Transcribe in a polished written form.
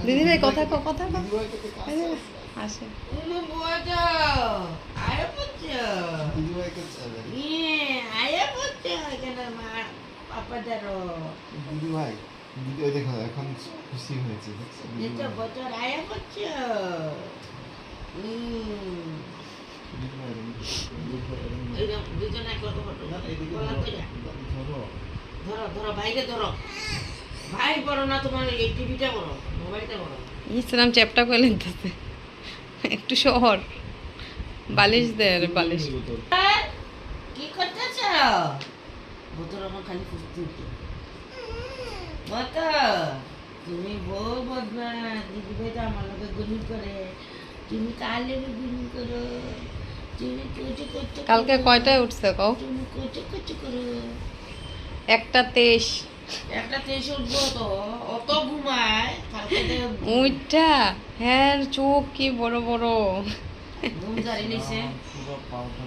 দিদি ভাই কথা কও কথা কও আসে এখন খুশি হয়েছে বছর আয়া করছো দুজন এক লক্ষ ফটো ধরো ধরো ভাইকে ধরো ভাই বড় না তোমার এই টিভিটা বড় মোবাইলটা বড় ইসলাম চ্যাপটা করে লিখতেছে একটু শহর বালিশ দে রে বালিশ কি করতেছ বোতল আমার খালি ফুসতে মত তুমি বউ বদমাস দিদি ভাই তো আমার লোকে গুলি করে তুমি কালে গুলি করো তুমি কোচে কোচে কালকে কয়টায় উঠছে কও তুমি কোচে কোচে করো 1:23 একটা তেইশ উঠবো তো অত ঘুমায় কালকে উইটা হ্যাঁ চোখ কি বড় বড় ঘুম জারি নিছে পুরো পাউটা